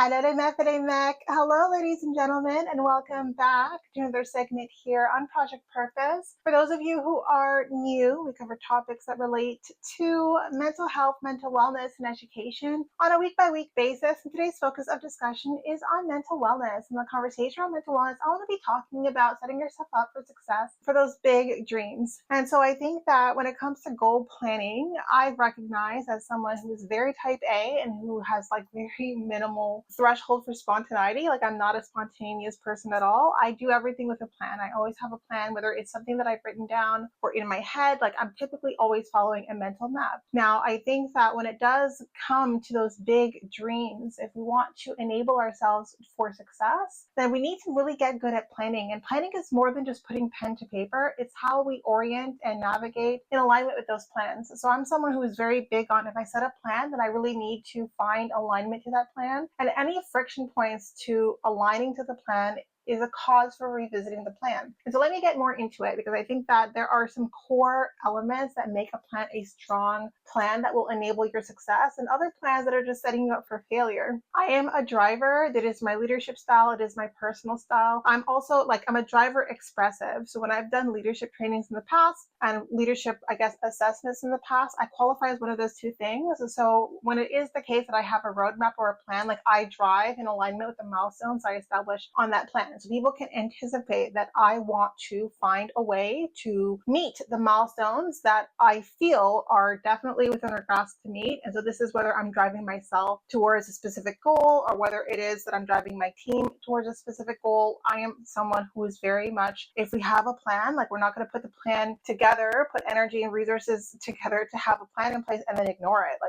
Hello, ladies and gentlemen, and welcome back to another segment here on Project Purpose. For those of you who are new, we cover topics that relate to mental health, mental wellness, and education on a week-by-week basis. And today's focus of discussion is on mental wellness. And the conversation on mental wellness, I want to be talking about setting yourself up for success for those big dreams. And so I think that when it comes to goal planning, I recognize as someone who is very type A and who has very minimal threshold for spontaneity. I'm not a spontaneous person at all. I do everything with a plan. I always have a plan, whether it's something that I've written down or in my head. I'm typically always following a mental map. Now, I think that when it does come to those big dreams, if we want to enable ourselves for success, then we need to really get good at planning. And planning is more than just putting pen to paper. It's how we orient and navigate in alignment with those plans. So I'm someone who is very big on, if I set a plan, then I really need to find alignment to that plan. And any friction points to aligning to the plan is a cause for revisiting the plan. And so let me get more into it, because I think that there are some core elements that make a plan a strong plan that will enable your success, and other plans that are just setting you up for failure. I am a driver. That is my leadership style. It is my personal style. I'm also I'm a driver expressive. So when I've done leadership trainings in the past and leadership, assessments in the past, I qualify as one of those two things. And so when it is the case that I have a roadmap or a plan, I drive in alignment with the milestones I establish on that plan. So people can anticipate that I want to find a way to meet the milestones that I feel are definitely within our grasp to meet. And so this is whether I'm driving myself towards a specific goal or whether it is that I'm driving my team towards a specific goal. I am someone who is very much, if we have a plan, we're not going to put the plan together, put energy and resources together to have a plan in place and then ignore it.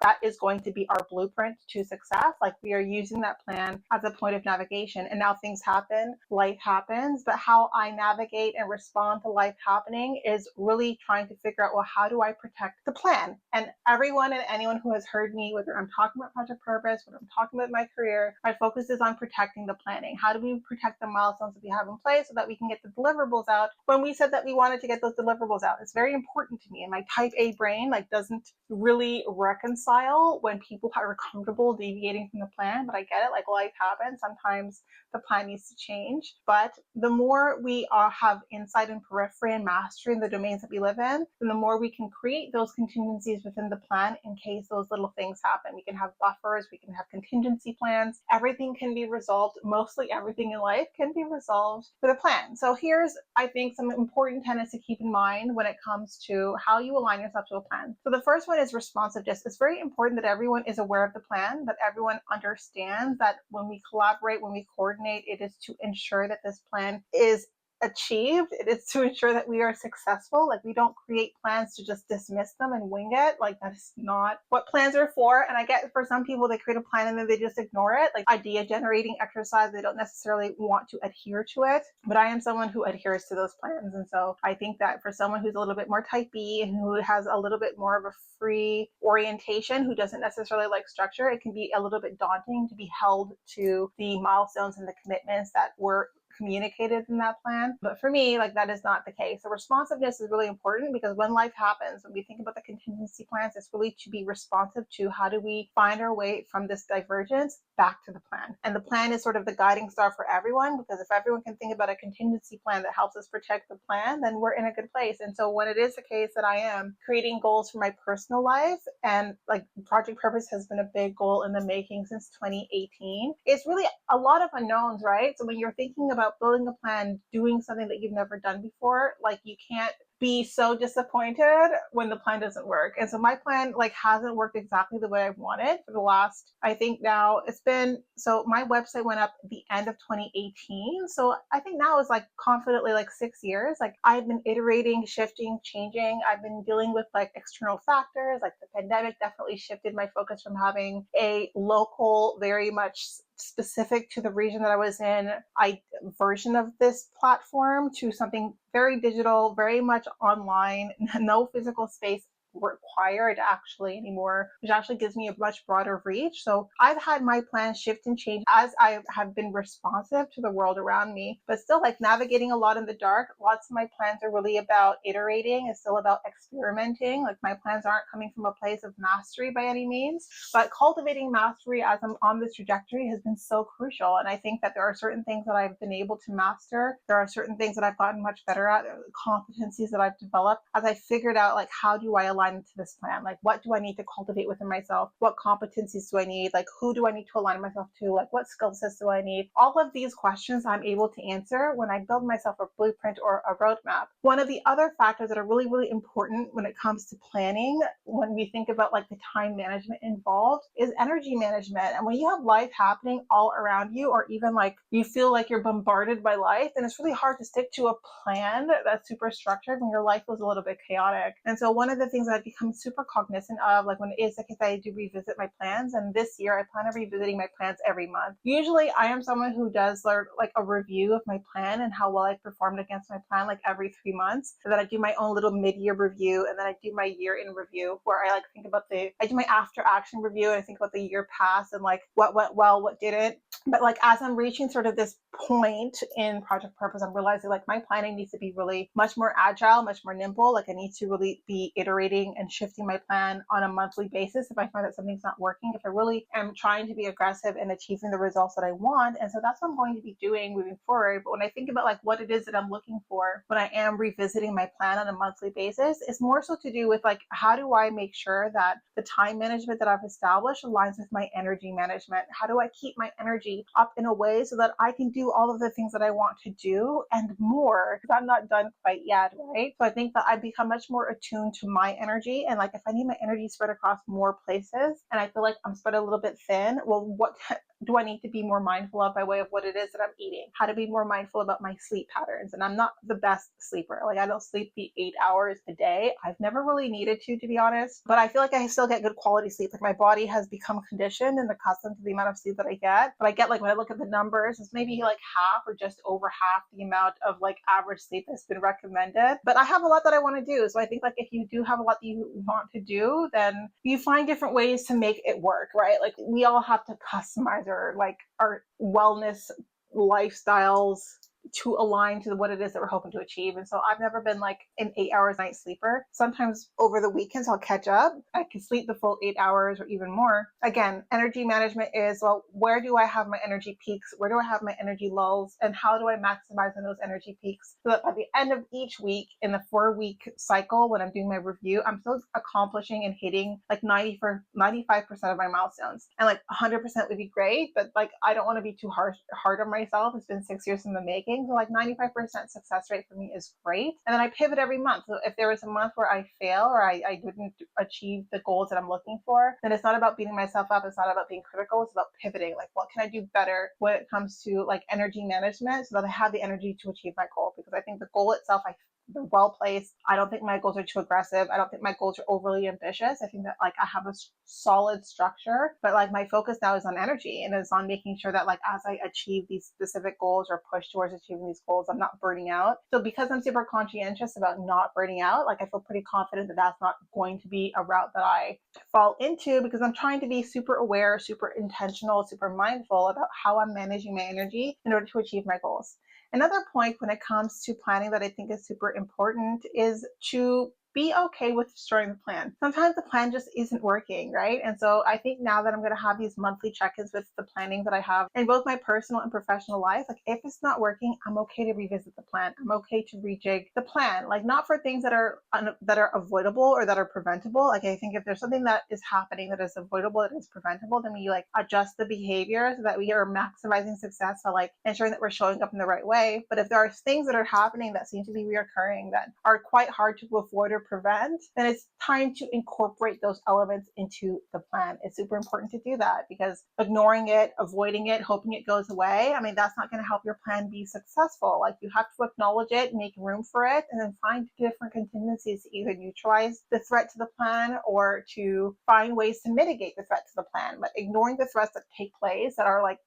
That is going to be our blueprint to success. We are using that plan as a point of navigation. And now things happen, life happens, but how I navigate and respond to life happening is really trying to figure out, well, how do I protect the plan? And everyone and anyone who has heard me, whether I'm talking about Project Purpose, whether I'm talking about my career, my focus is on protecting the planning. How do we protect the milestones that we have in place so that we can get the deliverables out when we said that we wanted to get those deliverables out? It's very important to me. And my type A brain doesn't really reconcile when people are comfortable deviating from the plan, but I get it. Life happens. Sometimes the plan needs to change. But the more we have insight and periphery and mastery in the domains that we live in, then the more we can create those contingencies within the plan in case those little things happen. We can have buffers, we can have contingency plans. Everything can be resolved. Mostly everything in life can be resolved with a plan. So here's, I think, some important tenets to keep in mind when it comes to how you align yourself to a plan. So the first one is responsiveness. It's very important that everyone is aware of the plan, that everyone understands that when we collaborate, when we coordinate, it is to ensure that this plan is achieved. It is to ensure that we are successful. We don't create plans to just dismiss them and wing it. That is not what plans are for. And I get, for some people, they create a plan and then they just ignore it. Idea generating exercise, they don't necessarily want to adhere to it. But I am someone who adheres to those plans. And so I think that for someone who's a little bit more type B and who has a little bit more of a free orientation, who doesn't necessarily like structure, it can be a little bit daunting to be held to the milestones and the commitments that were communicated in that plan. But for me, that is not the case. So responsiveness is really important, because when life happens, when we think about the contingency plans, it's really to be responsive to how do we find our way from this divergence back to the plan. And the plan is sort of the guiding star for everyone, because if everyone can think about a contingency plan that helps us protect the plan, then we're in a good place. And so when it is the case that I am creating goals for my personal life, and Project Purpose has been a big goal in the making since 2018, it's really a lot of unknowns, right? So when you're thinking about building a plan, doing something that you've never done before, you can't be so disappointed when the plan doesn't work. And so my plan hasn't worked exactly the way I wanted for the last, I think now it's been, so my website went up at the end of 2018. So I think now is confidently 6 years. I've been iterating, shifting, changing. I've been dealing with external factors. The pandemic definitely shifted my focus from having a local, very much specific to the region that I was in, version of this platform to something very digital, very much online, no physical space required actually anymore, which actually gives me a much broader reach. So I've had my plans shift and change as I have been responsive to the world around me, but still like navigating a lot in the dark. Lots of my plans are really about iterating. It's still about experimenting. Like my plans aren't coming from a place of mastery by any means, but cultivating mastery as I'm on this trajectory has been so crucial. And I think that there are certain things that I've been able to master. There are certain things that I've gotten much better at, competencies that I've developed as I figured out like how do I align into this plan? Like what do I need to cultivate within myself? What competencies do I need? Like who do I need to align myself to? Like what skill sets do I need? All of these questions I'm able to answer when I build myself a blueprint or a roadmap. One of the other factors that are really, really important when it comes to planning, when we think about like the time management involved, is energy management. And when you have life happening all around you, or even like you feel like you're bombarded by life, then it's really hard to stick to a plan that's super structured when your life was a little bit chaotic. And so one of the things that I've become super cognizant of, like when it is like if I do revisit my plans, and this year I plan on revisiting my plans every month. Usually I am someone who does like a review of my plan and how well I performed against my plan like every 3 months. So that I do my own little mid-year review, and then I do my year-in review where I like think about I do my after action review and I think about the year past and like what went well, what didn't. But like as I'm reaching sort of this point in Project Purpose, I'm realizing like my planning needs to be really much more agile, much more nimble. Like I need to really be iterating and shifting my plan on a monthly basis if I find that something's not working, if I really am trying to be aggressive in achieving the results that I want. And so that's what I'm going to be doing moving forward. But when I think about like what it is that I'm looking for when I am revisiting my plan on a monthly basis, it's more so to do with like how do I make sure that the time management that I've established aligns with my energy management? How do I keep my energy up in a way so that I can do all of the things that I want to do and more, because I'm not done quite yet, right? So I think that I've become much more attuned to my energy, and like if I need my energy spread across more places and I feel like I'm spread a little bit thin, well, what do I need to be more mindful of by way of what it is that I'm eating? How to be more mindful about my sleep patterns. And I'm not the best sleeper. Like I don't sleep the 8 hours a day. I've never really needed to be honest, but I feel like I still get good quality sleep. Like my body has become conditioned and accustomed to the amount of sleep that I get. But I get like when I look at the numbers, it's maybe like half or just over half the amount of like average sleep that's been recommended. But I have a lot that I want to do. So I think like if you do have a lot that you want to do, then you find different ways to make it work, right? Like we all have to customize our wellness lifestyles to align to what it is that we're hoping to achieve. And so I've never been like an 8 hours night sleeper. Sometimes over the weekends I'll catch up. I can sleep the full 8 hours or even more. Again, energy management is, well, where do I have my energy peaks? Where do I have my energy lulls? And how do I maximize on those energy peaks so that by the end of each week in the 4-week cycle, when I'm doing my review, I'm still accomplishing and hitting like 95% of my milestones. And like 100% would be great, but like I don't want to be too hard on myself. It's been 6 years in the making. So like 95% success rate for me is great. And then I pivot every month. So if there was a month where I fail or I didn't achieve the goals that I'm looking for, then it's not about beating myself up. It's not about being critical. It's about pivoting. Like what can I do better when it comes to like energy management so that I have the energy to achieve my goal? Because I think the goal itself, they're well placed. I don't think my goals are too aggressive. I don't think my goals are overly ambitious. I think that like I have a solid structure, but like my focus now is on energy and is on making sure that like as I achieve these specific goals or push towards achieving these goals, I'm not burning out. So because I'm super conscientious about not burning out, like I feel pretty confident that that's not going to be a route that I fall into, because I'm trying to be super aware, super intentional, super mindful about how I'm managing my energy in order to achieve my goals. Another point when it comes to planning that I think is super important is to be okay with destroying the plan. Sometimes the plan just isn't working, right? And so I think now that I'm going to have these monthly check-ins with the planning that I have in both my personal and professional life, like if it's not working, I'm okay to revisit the plan. I'm okay to rejig the plan, like not for things that are avoidable or that are preventable. Like I think if there's something that is happening that is avoidable, that is preventable, then we like adjust the behavior so that we are maximizing success by like ensuring that we're showing up in the right way. But if there are things that are happening that seem to be reoccurring that are quite hard to avoid or prevent, then it's time to incorporate those elements into the plan. It's super important to do that, because ignoring it, avoiding it, hoping it goes away, I mean, that's not going to help your plan be successful. Like you have to acknowledge it, make room for it, and then find different contingencies to either neutralize the threat to the plan or to find ways to mitigate the threat to the plan. But ignoring the threats that take place that are like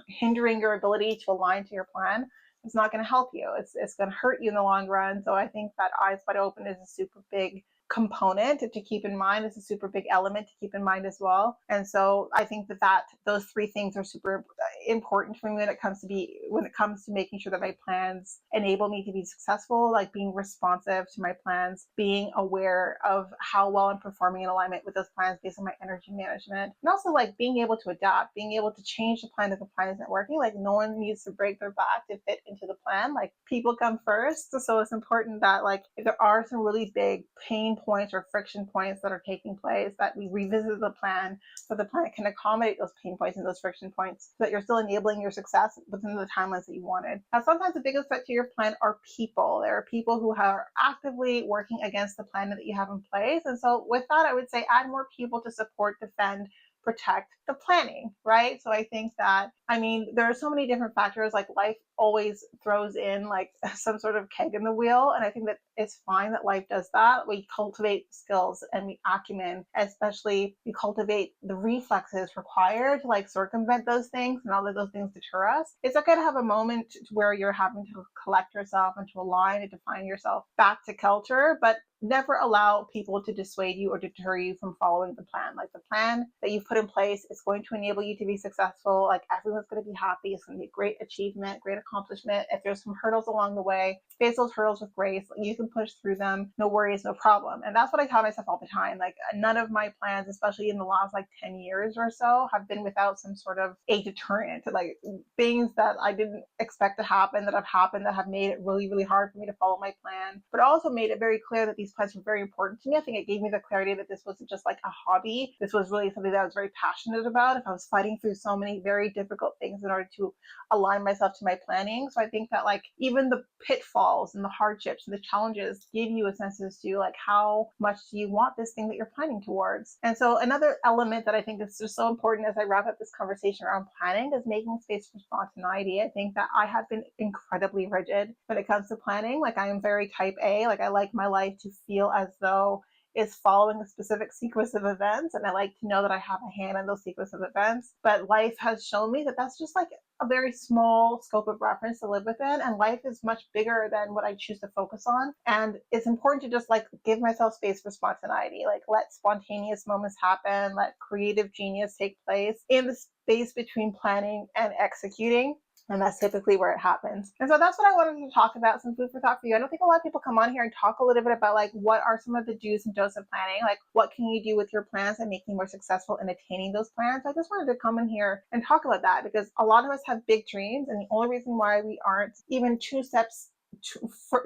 hindering your ability to align to your plan, it's not going to help you. It's going to hurt you in the long run. So I think that eyes wide open is a super big component to keep in mind. It's a super big element to keep in mind as well. And so I think that those three things are super important for me when it comes to making sure that my plans enable me to be successful, like being responsive to my plans, being aware of how well I'm performing in alignment with those plans based on my energy management, and also like being able to adapt, being able to change the plan if the plan isn't working. Like no one needs to break their back to fit into the plan. Like people come first. So it's important that like if there are some really big pain points or friction points that are taking place, that we revisit the plan so the plan can accommodate those pain points and those friction points so that you're still enabling your success within the timelines that you wanted. Now, sometimes the biggest threat to your plan are people. There are people who are actively working against the plan that you have in place. And so with that, I would say add more people to support, defend, protect the planning, right? So I think that, I mean, there are so many different factors. Like life always throws in like some sort of keg in the wheel. And I think that it's fine that life does that. We cultivate skills and we acumen, especially we cultivate the reflexes required to like circumvent those things and not let those things deter us. It's okay to have a moment where you're having to collect yourself and to align and define yourself back to culture, but never allow people to dissuade you or deter you from following the plan. Like the plan that you've put in place is going to enable you to be successful. Like everyone's going to be happy. It's going to be a great achievement, great accomplishment. If there's some hurdles along the way, face those hurdles with grace. You can push through them. No worries, no problem. And that's what I tell myself all the time. Like none of my plans, especially in the last like 10 years or so, have been without some sort of a deterrent, like things that I didn't expect to happen that have happened that have made it really, really hard for me to follow my plan, but also made it very clear that these plans were very important to me. I think it gave me the clarity that this wasn't just like a hobby. This was really something that I was very passionate about. If I was fighting through so many very difficult things in order to align myself to my planning. So I think that like even the pitfalls and the hardships and the challenges give you a sense as to like how much do you want this thing that you're planning towards. And so another element that I think is just so important as I wrap up this conversation around planning is making space for spontaneity. I think that I have been incredibly rigid when it comes to planning. Like I am very type A. Like I like my life to feel as though it's following a specific sequence of events, and I like to know that I have a hand in those sequence of events. But life has shown me that that's just like a very small scope of reference to live within, and life is much bigger than what I choose to focus on. And it's important to just like give myself space for spontaneity, like let spontaneous moments happen, let creative genius take place in the space between planning and executing. And that's typically where it happens. And so that's what I wanted to talk about, some food for thought for you. I don't think a lot of people come on here and talk a little bit about like what are some of the do's and don'ts of planning, like what can you do with your plans and making more successful in attaining those plans. I just wanted to come in here and talk about that because a lot of us have big dreams, and the only reason why we aren't even 2 steps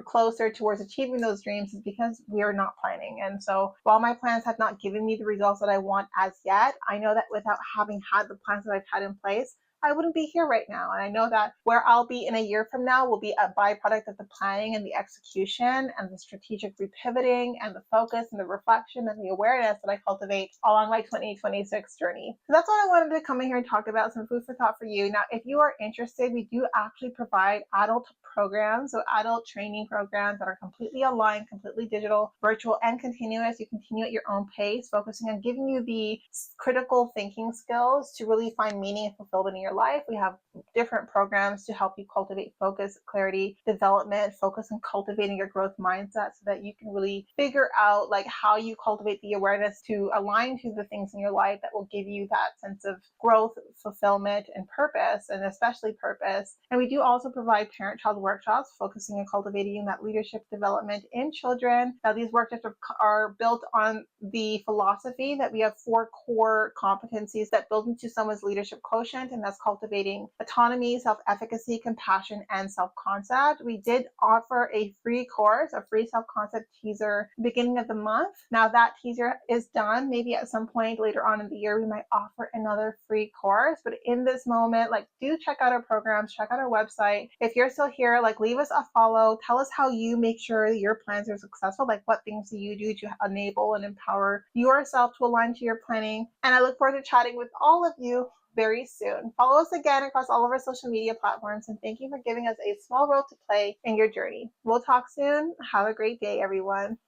closer towards achieving those dreams is because we are not planning. And so while my plans have not given me the results that I want as yet, I know that without having had the plans that I've had in place, I wouldn't be here right now. And I know that where I'll be in a year from now will be a byproduct of the planning and the execution and the strategic repivoting and the focus and the reflection and the awareness that I cultivate along my 2026 journey. So that's what I wanted to come in here and talk about, some food for thought for you. Now, if you are interested, we do actually provide adult programs, so adult training programs that are completely online, completely digital, virtual, and continuous. You continue at your own pace, focusing on giving you the critical thinking skills to really find meaning and fulfillment in your life. We have different programs to help you cultivate focus, clarity, development, focus on cultivating your growth mindset so that you can really figure out like how you cultivate the awareness to align to the things in your life that will give you that sense of growth, fulfillment, and purpose, and especially purpose. And we do also provide parent-child workshops focusing on cultivating that leadership development in children. Now, these workshops are built on the philosophy that we have 4 core competencies that build into someone's leadership quotient, and that's cultivating autonomy, self-efficacy, compassion, and self-concept. We did offer a free course, a free self-concept teaser, beginning of the month. Now that teaser is done. Maybe at some point later on in the year, we might offer another free course. But in this moment, like do check out our programs, check out our website. If you're still here, like leave us a follow. Tell us how you make sure that your plans are successful. Like what things do you do to enable and empower yourself to align to your planning? And I look forward to chatting with all of you very soon. Follow us again across all of our social media platforms, and thank you for giving us a small role to play in your journey. We'll talk soon. Have a great day, everyone.